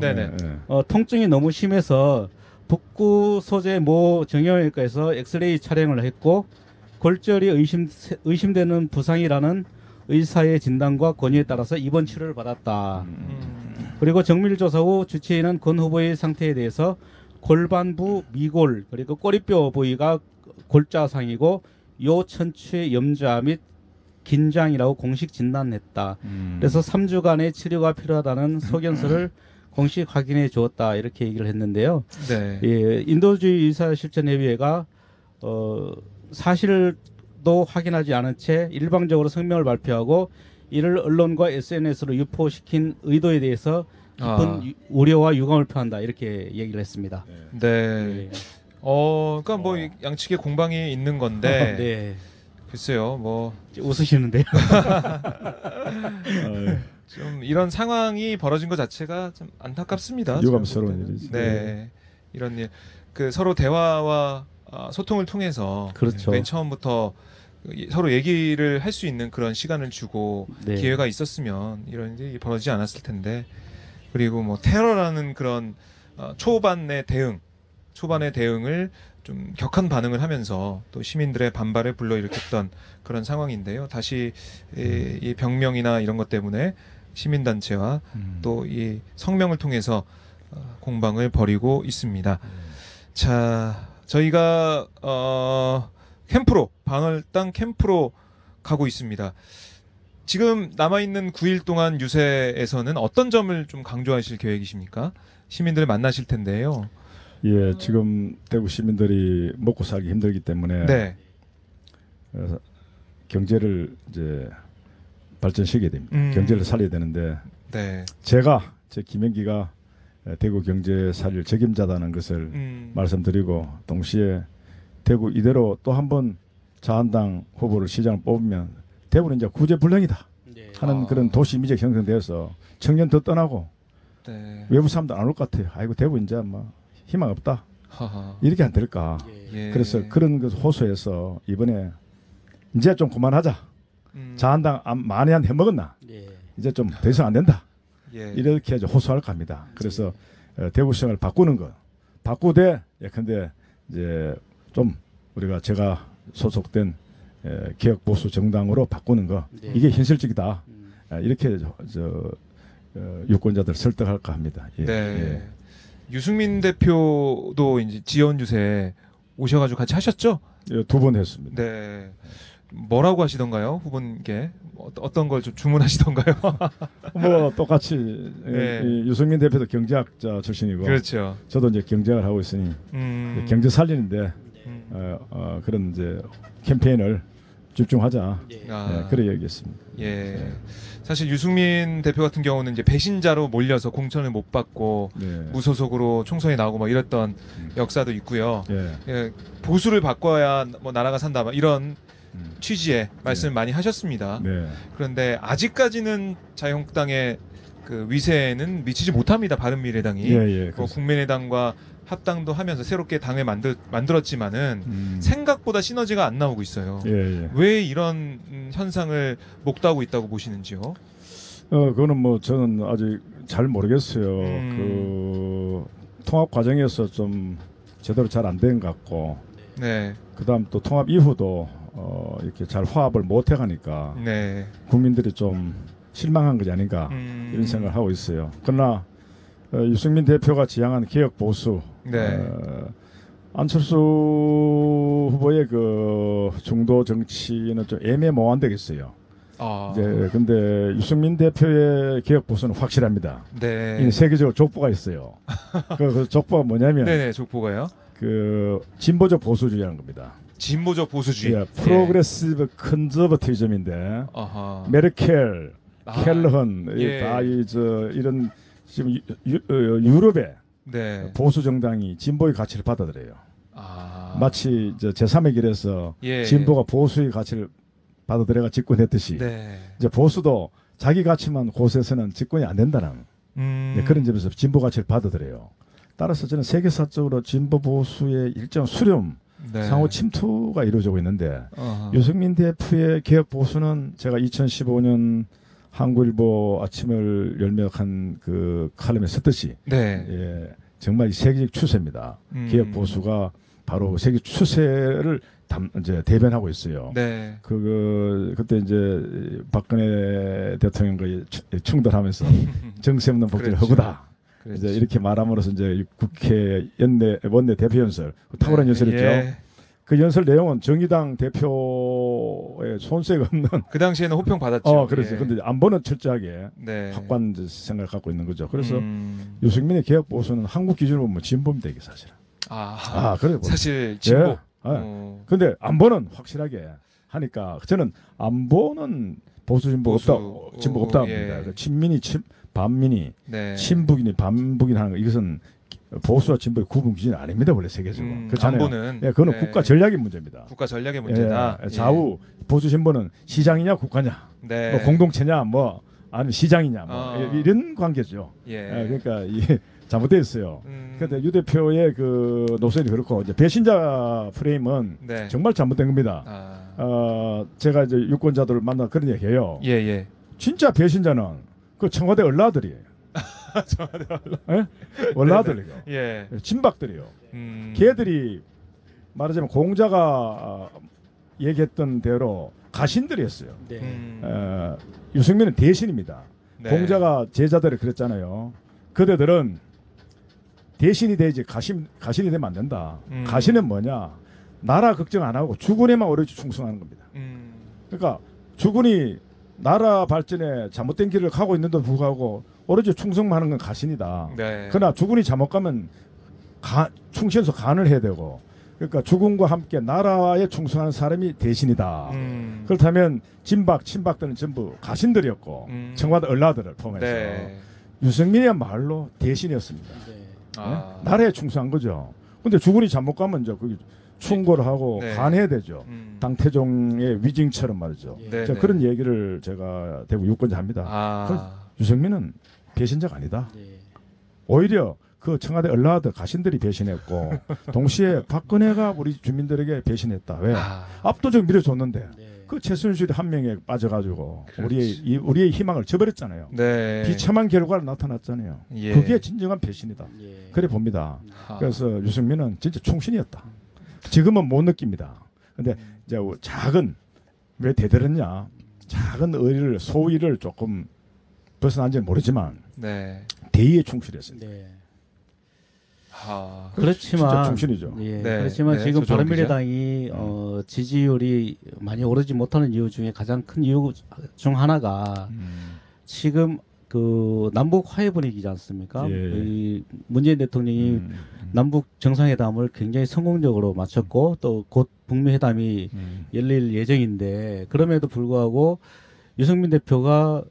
통증이 너무 심해서 북구 소재 모 정형외과에서 엑스레이 촬영을 했고 골절이 의심되는 부상이라는 의사의 진단과 권유에 따라서 입원 치료를 받았다. 그리고 정밀조사 후 주치의는 권 후보의 상태에 대해서 골반부 미골 그리고 꼬리뼈 부위가 골자상이고 요천추의 염좌 및 긴장이라고 공식 진단했다. 그래서 3주간의 치료가 필요하다는 소견서를 공식 확인해 주었다 이렇게 얘기를 했는데요. 인도주의 의사실천협의회가 사실도 확인하지 않은 채 일방적으로 성명을 발표하고 이를 언론과 SNS로 유포시킨 의도에 대해서 깊은 우려와 유감을 표한다 이렇게 얘기를 했습니다. 그러니까 뭐 양측의 공방이 있는 건데 글쎄요, 뭐 웃으시는데요. 좀 이런 상황이 벌어진 것 자체가 좀 안타깝습니다. 유감스러운 일이죠. 이런 일, 그 서로 대화와 소통을 통해서 맨 처음부터 서로 얘기를 할 수 있는 그런 시간을 주고 기회가 있었으면 이런 일이 벌어지지 않았을 텐데 그리고 뭐 테러라는 그런 초반의 대응을 좀 격한 반응을 하면서 또 시민들의 반발을 불러일으켰던 그런 상황인데요. 다시 이 병명이나 이런 것 때문에 시민단체와 또 이 성명을 통해서 공방을 벌이고 있습니다. 자, 저희가 반월당 캠프로 가고 있습니다. 지금 남아있는 9일 동안 유세에서는 어떤 점을 좀 강조하실 계획이십니까? 시민들을 만나실 텐데요. 예, 지금 대구 시민들이 먹고 살기 힘들기 때문에 네. 경제를 이제 발전시켜야 됩니다. 경제를 살려야 되는데 네. 제 김영기가 대구 경제 살릴 책임자다는 것을 말씀드리고 동시에 대구 이대로 또 한 번 자한당 후보를 시장을 뽑으면 대구는 이제 구제불능이다 하는 그런 도시 이미지가 형성되어서 청년 더 떠나고 네. 외부 사람도 안 올 것 같아요. 아이고 대구 이제 뭐 희망 없다. 하하. 이렇게 안 될까. 예. 그래서 그런 것을 호소해서 이번에 이제 좀 그만하자. 자한당 많이 한 해먹었나. 이제 좀 더 이상 안 된다. 예. 이렇게 이제 호소할까 합니다. 그래서 대구시장을 바꾸는 것. 바꾸되 예컨대 이제 좀 우리가 제가 소속된 개혁 보수 정당으로 바꾸는 거. 이게 현실적이다. 이렇게 유권자들 설득할까 합니다. 예. 네. 예. 유승민 대표도 이제 지원 유세 오셔가지고 같이 하셨죠? 예, 2번 했습니다. 네. 뭐라고 하시던가요, 후보님께? 어떤 걸 좀 주문하시던가요? 뭐 똑같이 네. 이 유승민 대표도 경제학자 출신이고 그렇죠. 저도 이제 경제학을 하고 있으니 경제 살리는데 그런 이제 캠페인을 집중하자. 그래 얘기했습니다. 예. 사실 유승민 대표 같은 경우는 이제 배신자로 몰려서 공천을 못 받고 네. 무소속으로 총선에 나오고 뭐 이랬던 역사도 있고요. 예. 예, 보수를 바꿔야 뭐 나라가 산다 막 이런 취지의 말씀을 많이 하셨습니다. 네. 그런데 아직까지는 자유한국당의 그 위세에는 미치지 못합니다. 바른미래당이. 예, 뭐 국민의당과 합당도 하면서 새롭게 당을 만들었지만은 생각보다 시너지가 안 나오고 있어요. 예. 왜 이런 현상을 목도하고 있다고 보시는지요? 그거는 뭐 저는 아직 잘 모르겠어요. 그 통합 과정에서 좀 제대로 잘 안 된 것 같고, 네. 그다음 또 통합 이후도 이렇게 잘 화합을 못 해가니까 네. 국민들이 좀 실망한 것이 아닌가 이런 생각을 하고 있어요. 그러나 유승민 대표가 지향한 개혁 보수, 네. 안철수 후보의 그 중도 정치는 좀 애매모호한 데겠어요. 아. 이제 근데 유승민 대표의 개혁 보수는 확실합니다. 네. 세계적으로 족보가 있어요. 그 족보가 뭐냐면 네네, 족보가요? 그 진보적 보수주의라는 겁니다. 진보적 보수주의. 예, 프로그레시브 컨저버티즘인데 아하. 메르켈, 아, 켈런 예. 다 이런 지금 유럽의 네. 보수 정당이 진보의 가치를 받아들여요. 아. 마치 제3의 길에서 예. 진보가 보수의 가치를 받아들여가 집권했듯이 네. 이제 보수도 자기 가치만 고수해서는 집권이 안 된다는 그런 점에서 진보 가치를 받아들여요. 따라서 저는 세계사적으로 진보 보수의 일정 수렴, 네. 상호 침투가 이루어지고 있는데 아하. 유승민 대표의 개혁 보수는 제가 2015년 한국일보 아침을 열명한 그 칼럼에 썼듯이 네. 예, 정말 세계적 추세입니다. 개혁 보수가 바로 세계 추세를 이제 대변하고 있어요. 네. 그때 이제 박근혜 대통령과 충돌하면서 정세 없는 복지를 그렇죠. 허구다. 그렇죠. 이제 이렇게 말함으로써 이제 국회 원내 대표 연설, 탁월한 네. 연설이죠. 예. 그 연설 내용은 정의당 대표의 손색 없는. 그 당시에는 호평 받았죠. 그렇죠. 예. 근데 안보는 철저하게 네. 확고한 생각을 갖고 있는 거죠. 그래서 유승민의 개혁 보수는 한국 기준으로 보면 진보입니다, 이게 사실은. 그래. 사실 진보. 예. 근데 안보는 확실하게 하니까 저는 안보는 보수 진보 없다, 진보 없다 합니다. 예. 친민이 반민이, 네. 친북이니 반북이니 하는 거 이것은 보수와 진보의 구분 기준이 아닙니다, 원래 세계적으로. 그렇잖아요. 안보는 예, 그거는 네. 국가 전략의 문제입니다. 국가 전략의 문제다. 예, 좌우 보수 진보는 시장이냐 국가냐, 네. 뭐 공동체냐, 뭐 아니면 시장이냐, 뭐 이런 관계죠. 예. 그러니까 이게 잘못되어 있어요. 그런데 유 대표의 그 노선이 그렇고 이제 배신자 프레임은 네. 정말 잘못된 겁니다. 제가 이제 유권자들을 만나 그런 얘기해요. 예, 예. 진짜 배신자는 그 청와대 얼라들이에요. 청와대 예? 얼라들이고 예. 진박들이요. 걔들이 말하자면 공자가 얘기했던 대로 가신들이었어요. 유승민은 대신입니다. 네. 공자가 제자들을 그랬잖아요. 그대들은 대신이 되지 가신이 되면 안 된다. 가신은 뭐냐? 나라 걱정 안 하고 주군에만 오로지 충성하는 겁니다. 그러니까 주군이 나라 발전에 잘못된 길을 가고 있는데도 불구하고 오로지 충성만 하는 건 가신이다. 네. 그러나 주군이 잘못 가면 충신소 간을 해야 되고 그러니까 죽음과 함께 나라에 충성하는 사람이 대신이다. 그렇다면 진박, 친박들은 전부 가신들이었고 청와대 얼라들을 포함해서 네. 유승민이야말로 대신이었습니다. 아. 네? 나라에 충성한 거죠. 근데 주군이 잘못 가면 이제 거기 충고를 하고 네. 간해야 되죠. 당태종의 위증처럼 말이죠. 네, 제가 네. 그런 얘기를 제가 대구 유권자 합니다. 아. 유승민은 배신자가 아니다. 네. 오히려 그 청와대 얼라드 가신들이 배신했고 동시에 박근혜가 우리 주민들에게 배신했다. 왜? 아. 압도적 밀어줬는데 네. 그 최순실이 한 명에 빠져가지고 그렇지. 우리의 희망을 저버렸잖아요. 네. 비참한 결과가 나타났잖아요. 예. 그게 진정한 배신이다. 예. 그래 봅니다. 아. 그래서 유승민은 진짜 충신이었다. 지금은 못 느낍니다. 근데 이제 작은 왜 대들었냐? 작은 의를 소위를 조금 벗어난지는 모르지만 네. 대의에 충실했습니다. 네. 아. 진짜 그렇지만 충신이죠. 예, 네, 그렇지만 네, 지금 조정훈 바른미래당이 지지율이 많이 오르지 못하는 이유 중에 가장 큰 이유 중 하나가 지금 그 남북 화해 분위기지 않습니까? 예, 예. 이 문재인 대통령이 남북 정상회담을 굉장히 성공적으로 마쳤고 또 곧 북미 회담이 열릴 예정인데 그럼에도 불구하고 유승민 대표가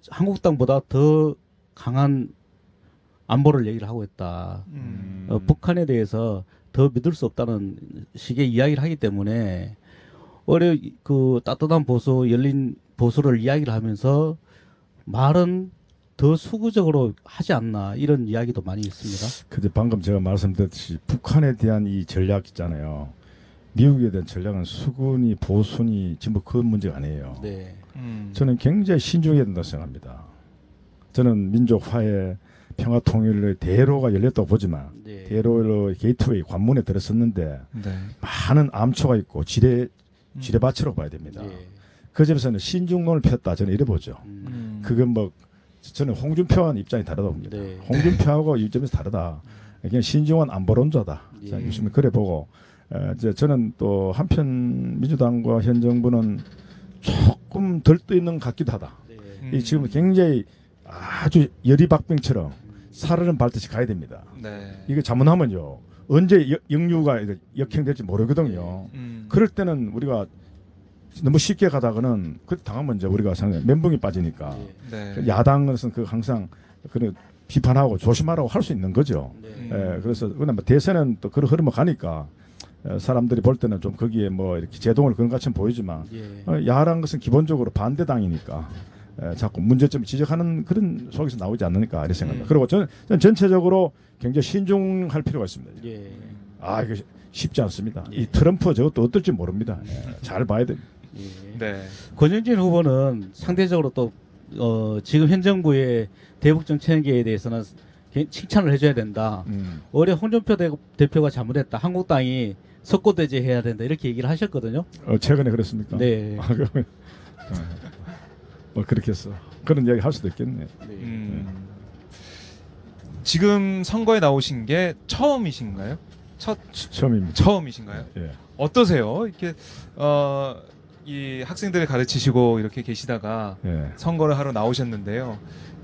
한국당보다 더 강한 안보를 얘기를 하고 있다. 북한에 대해서 더 믿을 수 없다는 식의 이야기를 하기 때문에 오히려 그 따뜻한 보수, 열린 보수를 이야기를 하면서 말은 더 수구적으로 하지 않나 이런 이야기도 많이 있습니다. 근데 방금 제가 말씀드렸듯이 북한에 대한 이 전략 있잖아요. 미국에 대한 전략은 수군이 보수니 전부 그 문제가 아니에요. 네. 저는 굉장히 신중해야 된다고 생각합니다. 저는 민족 화해, 평화 통일의 대로가 열렸다고 보지만 네. 대로의 게이트웨이 관문에 들어섰는데 네. 많은 암초가 있고 지뢰밭으로 봐야 됩니다. 네. 그 점에서는 신중론을 폈다 저는 이래 보죠. 그건 뭐 저는 홍준표와는 입장이 다르다고 봅니다. 네. 홍준표하고 이 점에서 다르다. 그냥 신중한 안보론자다. 예. 자, 유승민 그래 보고 이제 저는 또 한편 민주당과 현 정부는 조금 덜떠 있는 것 같기도 하다. 네. 이 지금 굉장히 아주 열이박빙처럼 살얼음 밟듯이 가야 됩니다. 네. 이거 잘못하면요 언제 역류가 역행될지 모르거든요. 그럴 때는 우리가 너무 쉽게 가다가는 그 당하면 이제 우리가 상당히 멘붕이 빠지니까 네. 야당은 그 항상 그런 비판하고 조심하라고 할 수 있는 거죠. 네. 그래서 그러나 뭐 대세는 또 그런 흐름을 가니까 사람들이 볼 때는 좀 거기에 뭐 이렇게 제동을 그런 것처럼 보이지만 예. 야라는 것은 기본적으로 반대당이니까 자꾸 문제점을 지적하는 그런 속에서 나오지 않으니까 이렇게 생각합니다. 그리고 저는 전체적으로 굉장히 신중할 필요가 있습니다. 예. 이게 쉽지 않습니다. 이 트럼프 저것도 어떨지 모릅니다. 잘 봐야 됩니다. 예. 네. 권영진 후보는 상대적으로 또 지금 현 정부의 대북 정책에 대해서는 칭찬을 해줘야 된다. 올해 홍준표 대표가 잘못했다. 한국당이 석고대죄해야 된다. 이렇게 얘기를 하셨거든요. 최근에 그랬습니까? 네. 그러면 뭐 그렇게 해서 그런 이야기 할 수도 있겠네요. 지금 선거에 나오신 게 처음이신가요? 처음입니다. 처음이신가요? 예. 어떠세요? 이렇게 이 학생들을 가르치시고 이렇게 계시다가 예. 선거를 하러 나오셨는데요.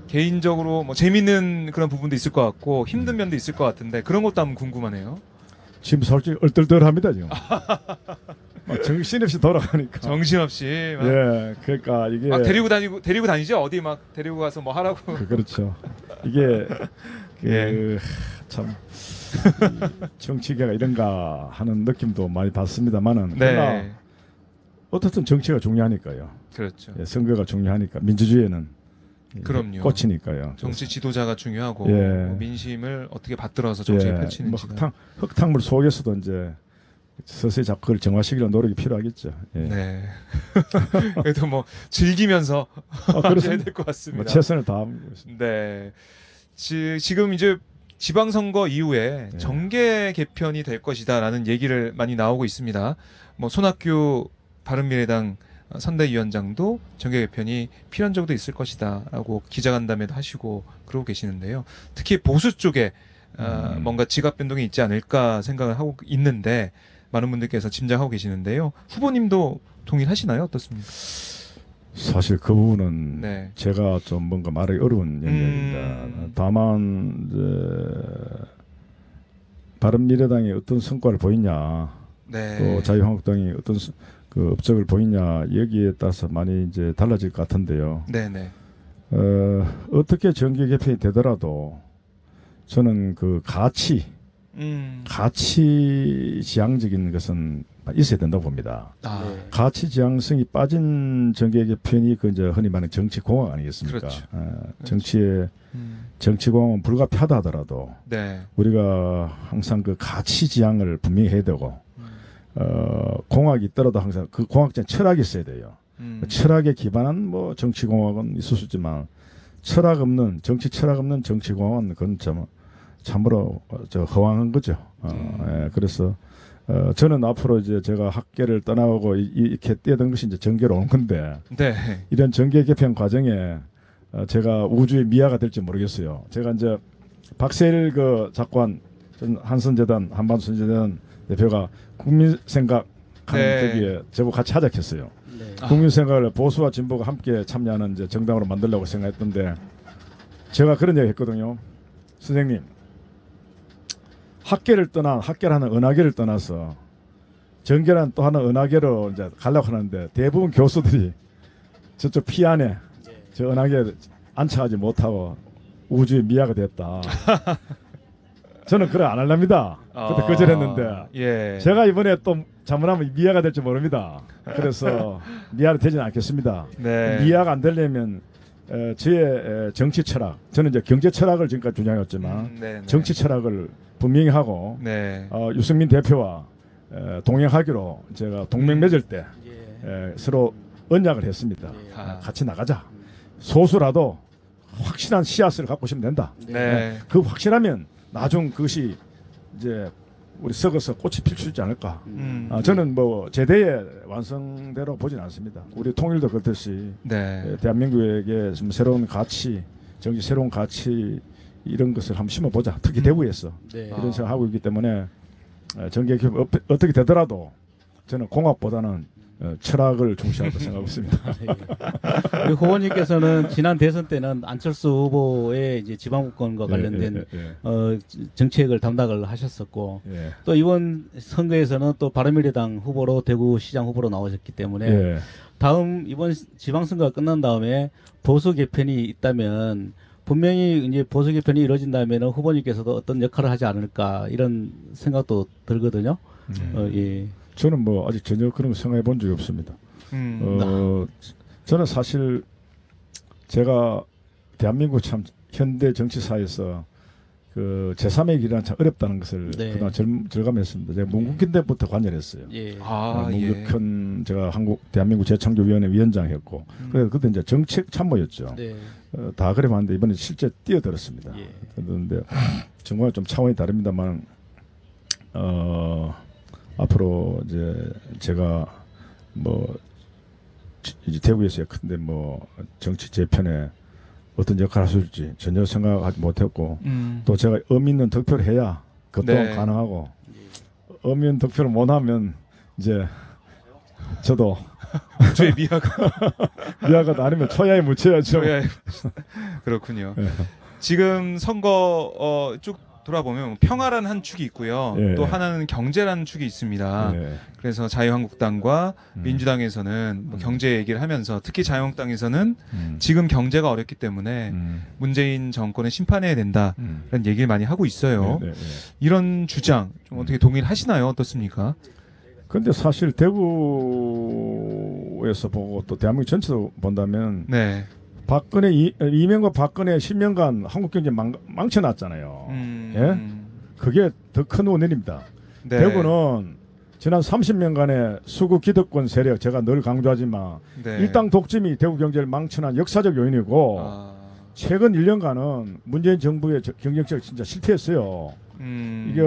개인적으로 뭐 재밌는 그런 부분도 있을 것 같고 힘든 면도 있을 것 같은데 그런 것도 한번 궁금하네요. 지금 솔직히 얼떨떨합니다 지금. 막 정신없이 돌아가니까. 정신없이 막, 예, 그러니까 이게 막 데리고 다니죠. 어디 막 데리고 가서 뭐 하라고. 그렇죠. 이게 예. 참 정치계가 이런가 하는 느낌도 많이 받습니다만은 네. 그러나 어떻든 정치가 중요하니까요. 그렇죠. 예, 선거가 중요하니까 민주주의에는 그럼요. 꽃이니까요. 정치 지도자가 중요하고 예. 뭐 민심을 어떻게 받들어서 정치에 뭐 펼치는지가. 흙탕물 속에서도 이제 서서히 자꾸 그걸 정화시키려는 노력이 필요하겠죠. 예. 네. 그래도 뭐 즐기면서 하셔야 그렇습니다. 될 것 같습니다. 뭐 최선을 다하고 있습니다. 네. 지금 이제 지방선거 이후에 네. 정계 개편이 될 것이다라는 얘기를 많이 나오고 있습니다. 뭐 손학규 바른미래당 선대위원장도 정계 개편이 필요한 적도 있을 것이다라고 기자간담회도 하시고 그러고 계시는데요. 특히 보수 쪽에 뭔가 지각 변동이 있지 않을까 생각을 하고 있는데 많은 분들께서 짐작하고 계시는데요. 후보님도 동의하시나요? 어떻습니까? 사실 그 부분은 네. 제가 좀 뭔가 말하기 어려운 영역입니다. 다만 바른미래당이 어떤 성과를 보이냐, 네. 또 자유한국당이 어떤 그 업적을 보이냐 여기에 따라서 많이 이제 달라질 것 같은데요. 네네. 어떻게 정계 개편이 되더라도 저는 그 가치 지향적인 것은 있어야 된다고 봅니다. 아, 네. 가치 지향성이 빠진 정계 개편이 그 이제 흔히 말하는 정치 공학 아니겠습니까? 그렇죠. 정치의 정치 공학은 불가피하다 하더라도 네. 우리가 항상 그 가치 지향을 분명히 해야 되고 공학이 있더라도 항상 그 공학적 철학이 있어야 돼요. 철학에 기반한 뭐 정치 공학은 있을 수 있지만 철학 없는 정치 철학 없는 정치 공학은 그건 참으로 허황한 거죠. 예, 그래서 저는 앞으로 이제 제가 학계를 떠나고 이렇게 뛰어든 것이 이제 정계로 오는 건데 네. 이런 정계 개편 과정에 제가 우주의 미아가 될지 모르겠어요. 제가 이제 박세일 그 작관 한선재단 한반도선재단 대표가 국민생각 하는 네. 거기에 저보고 같이 하자했어요. 네. 국민생각을 보수와 진보가 함께 참여하는 이제 정당으로 만들려고 생각했던데 제가 그런 얘기 했거든요. 선생님, 학계라는 은하계를 떠나서 정계라는 또 하나 은하계로 이제 가려고 하는데 대부분 교수들이 저쪽 피 안에 저 은하계에 안착하지 못하고 우주의 미아가 됐다. 저는 그래 안 할랍니다. 그때 거절했는데 예. 제가 이번에 또 자문하면 미아가 될지 모릅니다. 그래서 미아는 되지는 않겠습니다. 네. 미아가 안 되려면 저의 정치 철학, 저는 이제 경제 철학을 지금까지 주장했지만 네, 네. 정치 철학을 분명히 하고 네. 유승민 대표와 동행하기로 제가 동맹 맺을 때 예. 서로 언약을 했습니다. 예. 같이 나가자. 소수라도 확실한 씨앗을 갖고 있으면 된다. 네. 그 확실하면 나중 그것이 이제 우리 썩어서 꽃이 필 수 있지 않을까. 저는 뭐 제대의 완성대로 보진 않습니다. 우리 통일도 그렇듯이 네. 대한민국에게 좀 새로운 가치, 정치 새로운 가치 이런 것을 한번 심어보자. 특히 대구에서 네. 이런 생각하고 있기 때문에 정계 개편 어떻게 되더라도 저는 공학보다는 철학을 중시하고 생각하고 있습니다. 우리 후보님께서는 지난 대선 때는 안철수 후보의 이제 지방권과 관련된 정책을 담당을 하셨었고 예. 또 이번 선거에서는 또 바른미래당 후보로 대구시장 후보로 나오셨기 때문에 예. 다음 이번 지방선거가 끝난 다음에 보수 개편이 있다면 분명히 이제 보수 개편이 이루어진다면 후보님께서도 어떤 역할을 하지 않을까 이런 생각도 들거든요. 예. 저는 뭐 아직 전혀 그런 거 생각해 본 적이 없습니다. 저는 사실 제가 대한민국 참 현대 정치사에서 그 제3의 길이란 참 어렵다는 것을 네. 그동안 절감했습니다. 제가 문국현 때부터 관여했어요. 예. 문국현 제가 대한민국 재창조위원회 위원장이었고 그래서 그때 이제 정책 참모였죠. 네. 다 그래 봤는데 이번에 실제 뛰어들었습니다. 예. 그런데 정말 좀 차원이 다릅니다만 앞으로 이제 제가 뭐 이제 대구에서야 큰데 뭐 정치 재편에 어떤 역할을 할 수 있을지 전혀 생각하지 못했고 또 제가 의미 있는 득표를 해야 그것 또한 네. 가능하고 의미 있는 득표를 못하면 이제 저도 우주의 미아가 미아가 아니면 초야에 묻혀야죠. 그렇군요. 예. 지금 선거 쭉 돌아보면 평화라는 한 축이 있고요. 예. 또 하나는 경제라는 축이 있습니다. 예. 그래서 자유한국당과 민주당에서는 뭐 경제 얘기를 하면서 특히 자유한국당에서는 지금 경제가 어렵기 때문에 문재인 정권을 심판해야 된다라는 얘기를 많이 하고 있어요. 네, 네, 네. 이런 주장 좀 어떻게 동의하시나요? 어떻습니까? 근데 사실 대구에서 보고 또 대한민국 전체로 본다면 네. 박근혜 이명박 박근혜 10년간 한국 경제 망쳐놨잖아요. 예? 그게 더 큰 원인입니다. 네. 대구는 지난 30년간의 수구 기득권 세력 제가 늘 강조하지만 네. 일당 독점이 대구 경제를 망쳐난 역사적 요인이고 최근 1년간은 문재인 정부의 경쟁력 진짜 실패했어요. 이게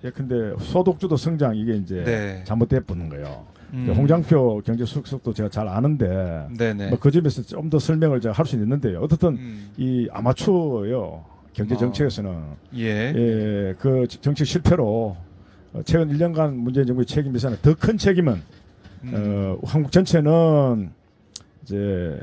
예컨대 소득주도 성장 이게 이제 네. 잘못돼 버는 거예요. 홍장표 경제 수석도 제가 잘 아는데 네네. 뭐 그 점에서 좀 더 설명을 제가 할 수는 있는데요. 어떻든 이 아마추어요 경제 정책에서는 예. 그 정책 실패로 최근 1년간 문재인 정부의 책임 비사는 더 큰 책임은 한국 전체는 이제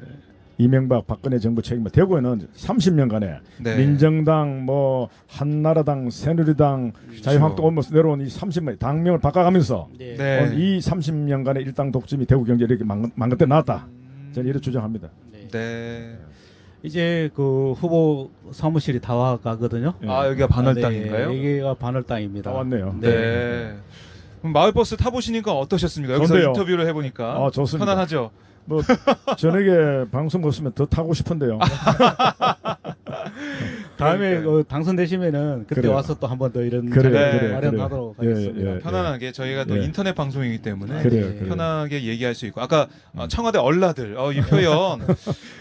이명박 박근혜 정부 책임. 대구에는 30년간에 네. 민정당, 뭐 한나라당, 새누리당, 자유한국당 오면서 내려온 이 30년 당명을 바꿔가면서 네. 네. 이 30년간의 일당 독점이 대구 경제를 이렇게 망가뜨려 놨다. 저는 이렇게 주장합니다. 네. 네. 이제 그 후보 사무실이 다 와가거든요. 예. 아 여기가 반월당인가요? 네, 여기가 반월당입니다. 다 왔네요. 네. 그럼 마을버스 타보시니까 어떠셨습니까? 여기서 좋은데요. 인터뷰를 해보니까 아, 좋습니다. 편안하죠? 뭐 저녁에 방송 없으면 더 타고 싶은데요. 다음에 그러니까요. 당선되시면은 그때 그래요. 와서 또 한 번 더 이런 그래요, 자리 그래요, 마련하도록 그래요. 하겠습니다. 예, 예. 편안하게 저희가 또 예. 인터넷 방송이기 때문에 그래요, 네. 그래요. 편하게 얘기할 수 있고 아까 청와대 얼라들 이 표현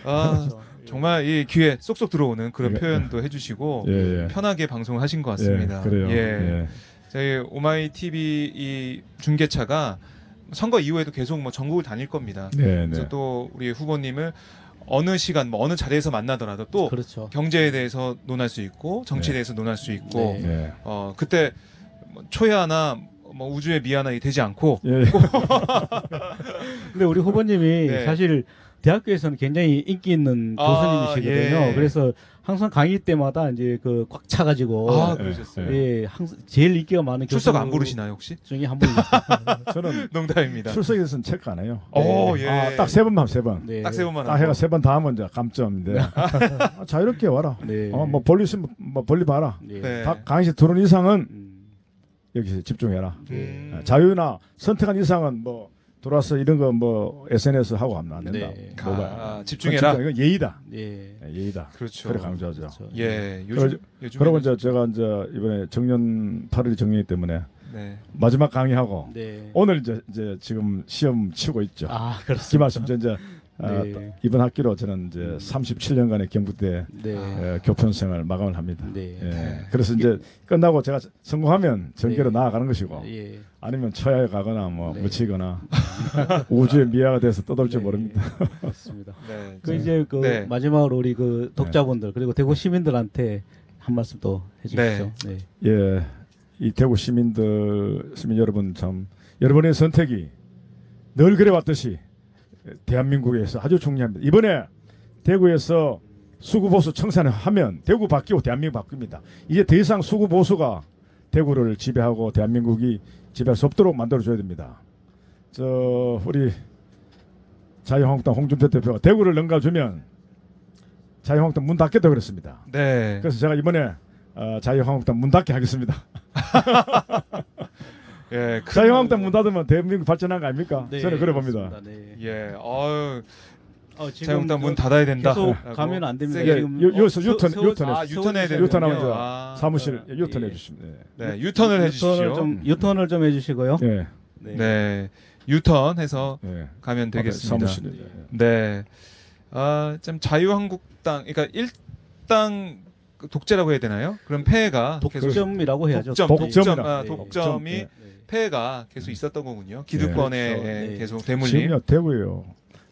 아, 그렇죠. 정말 이 귀에 쏙쏙 들어오는 그런 예. 표현도 해주시고 예, 예. 편하게 방송을 하신 것 같습니다. 예, 그래요. 예. 예. 저희 오마이 TV 이 중계차가 선거 이후에도 계속 뭐 전국을 다닐 겁니다. 네, 그래서 네. 또 우리 후보님을 어느 시간 뭐 어느 자리에서 만나더라도 또 그렇죠. 경제에 대해서 논할 수 있고 정치에 네. 대해서 논할 수 있고 네. 네. 그때 뭐 초야나 뭐 우주의 미아나 되지 않고 예. 근데 우리 후보님이 네. 사실 대학교에서는 굉장히 인기 있는 교수님이시거든요. 예. 그래서 항상 강의 때마다 이제 그 꽉 차가지고 그러셨어요. 예, 항상 제일 인기가 많은 출석 교수 안 부르시나요 혹시? 중에 한 분. 저는 농담입니다. 출석에서는 체크 안 해요. 예. 딱 세 번만 세 번. 네. 딱 세 번만 딱 하고. 해가 세 번 다 하면 이제 감점인데 자유롭게 와라. 네. 뭐 볼일 있으면 뭐 볼일 봐라. 네. 네. 다 강의실 들어온 이상은 음, 여기서 집중해라. 자유나 자유나 선택한 이상은 뭐 들어와서 이런 거 뭐 SNS 하고 하면 안 된다. 네. 집중해라. 이건 예의다. 예. 예의다. 그렇죠. 그래 강조하죠. 그렇죠. 예. 그러죠. 요즘 그러고 이제 제가 이제 이번에 정년 8월이 정년이기 때문에 네. 마지막 강의하고 네. 오늘 이제 지금 시험 치고 있죠. 아, 그렇습니다. 기말씀 이제 네. 이번 학기로 저는 이제 37년간의 경북대 네. 교편생활 마감을 합니다. 네. 예. 그래서 이제 끝나고 제가 성공하면 전계로 네. 나아가는 것이고 예. 아니면 처야에 가거나 뭐 네. 묻히거나 우주의 미아가 돼서 떠돌지 네. 모릅니다. 그렇습니다. 네. 그 이제 그 네. 마지막으로 우리 그 독자분들 그리고 대구 시민들한테 한 말씀 또 해주십시오. 네. 예, 이 대구 시민 여러분 참 여러분의 선택이 늘 그래 왔듯이 대한민국에서 아주 중요합니다. 이번에 대구에서 수구보수 청산을 하면 대구 바뀌고 대한민국 바뀝니다. 이제 더 이상 수구보수가 대구를 지배하고 대한민국이 지배할 수 없도록 만들어줘야 됩니다. 우리 자유한국당 홍준표 대표가 대구를 넘겨주면 자유한국당 문 닫겠다고 그랬습니다. 네. 그래서 제가 이번에 자유한국당 문 닫게 하겠습니다. 예. 자유한국당 문 닫으면 대한민국 발전한 거 아닙니까? 네, 저는 그래 봅니다. 그렇습니다. 네. 예. 지금 자유한국당 문 닫아야 된다. 계속 라고 가면 안 됩니다. 세게 지금 여기서 유턴 유턴해야 되는군요. 유턴하면 아, 사무실 예. 유턴해 주십니다. 네. 유턴을 해주십시오. 유턴을 좀 해주시고요. 예. 네. 유턴해서 예. 가면 되겠습니다. 사무실. 네. 참 자유한국당, 그러니까 일당 독재라고 해야 되나요? 그럼 폐해가 계속 독점이라고 해야죠. 독점이라. 독점이 네. 폐해가 계속 있었던 거군요. 기득권에 그렇죠. 네. 계속 대물림. 지금요 대구요.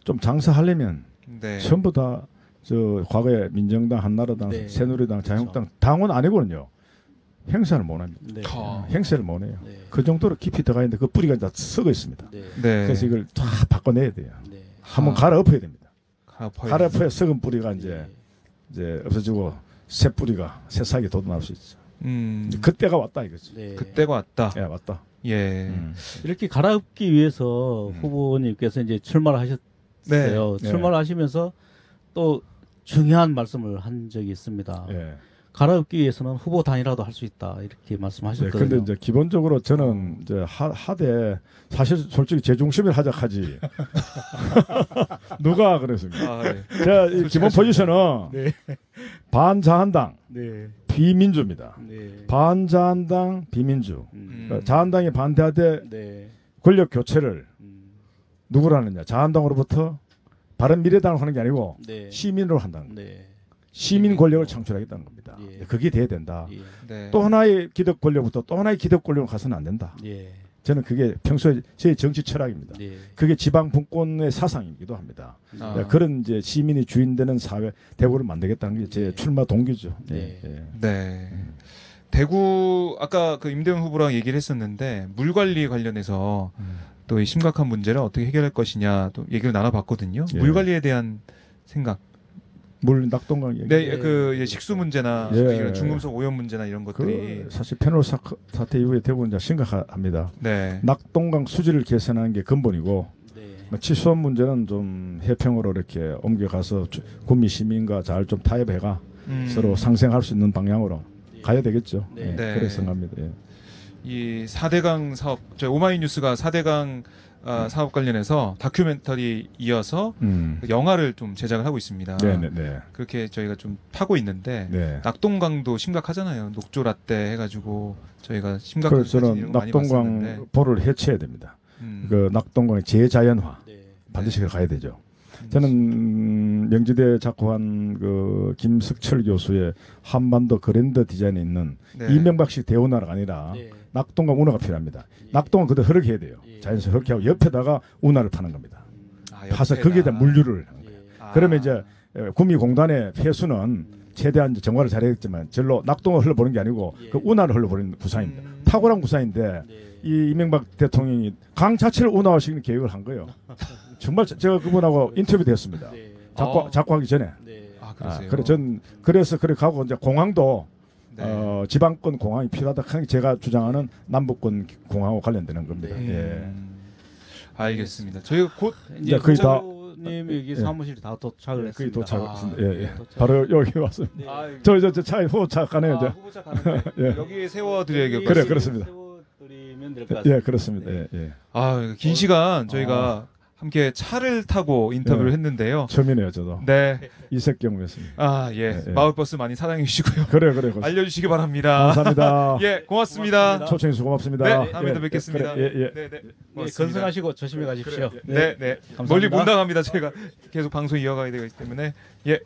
좀 장사하려면 네. 전부 다 과거에 민정당, 한나라당, 네. 새누리당, 자유한국당 당원 아니거든요. 행사를 못 합니다. 네. 행세를 못 해요. 네. 그 정도로 깊이 들어가 있는데 그 뿌리가 다 썩어 있습니다. 네. 네. 그래서 이걸 다 바꿔내야 돼요. 네. 한번 갈아엎어야 됩니다. 가포에. 갈아엎어야 썩은 뿌리가 네. 이제 없어지고 새 뿌리가 새싹이 돋아날 수 있죠. 그때가 왔다 이거지. 네. 그때가 왔다. 예, 왔다. 예. 이렇게 갈아엎기 위해서 후보님께서 이제 출마를 하셨어요. 네. 출마를 하시면서 또 중요한 말씀을 한 적이 있습니다. 예. 갈아엎기 위해서는 후보 단위라도 할 수 있다 이렇게 네, 말씀하셨거든요. 근데 이제 기본적으로 저는 이제 하되 사실 솔직히 제 중심을 하자하지 누가 그랬습니까? 아, 네. 제가 이 기본 포지션은 네. 반자한당 네. 비민주입니다. 네. 반자한당 비민주. 음. 자한당이 반대하되 네. 권력 교체를 음. 누구로 하느냐? 자한당으로부터 바른미래당을 하는 게 아니고 네. 시민으로 한다는 거예요. 네. 시민 권력을 창출하겠다는 겁니다. 예. 그게 돼야 된다. 예. 네. 또 하나의 기득 권력부터 또 하나의 기득 권력으로 가서는 안 된다. 예. 저는 그게 평소에 제 정치 철학입니다. 예. 그게 지방 분권의 사상이기도 합니다. 아. 그런 이제 시민이 주인되는 사회 대구를 만들겠다는 게 제 네. 출마 동기죠. 네. 예. 네. 대구 아까 그 임대훈 후보랑 얘기를 했었는데 물 관리 관련해서 또 이 심각한 문제를 어떻게 해결할 것이냐 또 얘기를 나눠봤거든요. 예. 물 관리에 대한 생각. 물 낙동강 얘기. 네, 그 식수 문제나 예. 이런 중금속 오염 문제나 이런 것들이 사실 페놀 사태 이후에 대부분 이제 심각합니다. 네. 낙동강 수질을 개선하는 게 근본이고 네. 치수원 문제는 좀 해평으로 이렇게 옮겨가서 군미 시민과 잘 좀 타협해가 서로 상생할 수 있는 방향으로 가야 되겠죠. 네. 예, 네. 그렇게 생각합니다. 예. 이 4대강 사업, 저희 오마이뉴스가 4대강 사업 관련해서 다큐멘터리 이어서 영화를 좀 제작을 하고 있습니다. 네네네. 그렇게 저희가 좀 타고 있는데 네. 낙동강도 심각하잖아요. 녹조 라떼 해가지고 저희가 심각한 그래서 사진 저는 이런 거 많이 봤었는데. 낙동강 보를 해체해야 됩니다. 음. 그 낙동강의 재자연화 네. 반드시 가야 되죠. 저는 명지대 작고한 그 김석철 교수의 한반도 그랜드 디자인에 있는 네. 이명박식 대운하가 아니라 네. 낙동강 운하가 필요합니다. 낙동은 그대로 흐르게 해야 돼요. 예. 자연스럽게 흐르게 하고 옆에다가 운하를 파는 겁니다. 아, 파서 옆에다. 거기에다 물류를 하는 거예요. 예. 아. 그러면 이제 구미공단의 폐수는 최대한 이제 정화를 잘했지만 절로 낙동을 흘러보는 게 아니고 예. 그 운하를 흘러보는 구상입니다. 탁월한 구상인데 네. 이 이명박 대통령이 강 자체를 운하화시키는 계획을 한 거예요. 정말 제가 그분하고 인터뷰도 했습니다. 네. 작고하기 전에. 네. 아, 그러세요? 그래서 그렇게 가고 이제 공항도 네. 지방권 공항이 필요하다 하는 게 제가 주장하는 남북권 공항하고 관련되는 겁니다. 네. 예. 알겠습니다. 저희가 곧 이제 거의 다 님 여기 사무실에 다 도착을 거의 했습니다. 도착했습니다. 아, 예, 예. 도착. 바로 여기 왔습니다. 네. 저 차에 후보차 가네요. 이제. 후보자 가는데 예. 여기에 세워드려야겠고. 그래, 그렇습니다. 세워드리면 될 것 같습니다. 예, 그렇습니다. 예, 예. 아, 긴 시간 저희가 함께 차를 타고 인터뷰를 예. 했는데요. 처음이네요, 저도. 네. 이색경이었습니다. 아, 예. 예, 예. 마을버스 많이 사랑해 주시고요. 그래, 고맙습니다. 알려주시기 바랍니다. 감사합니다. 예, 고맙습니다. 초청해 주셔서 고맙습니다. 네, 다음에도 뵙겠습니다. 그래, 예, 예. 네, 네. 네, 고맙습니다. 건승하시고 조심히 가십시오. 네, 네. 감사합니다. 멀리 못 나갑니다. 제가 계속 방송 이어가야 되기 때문에. 예.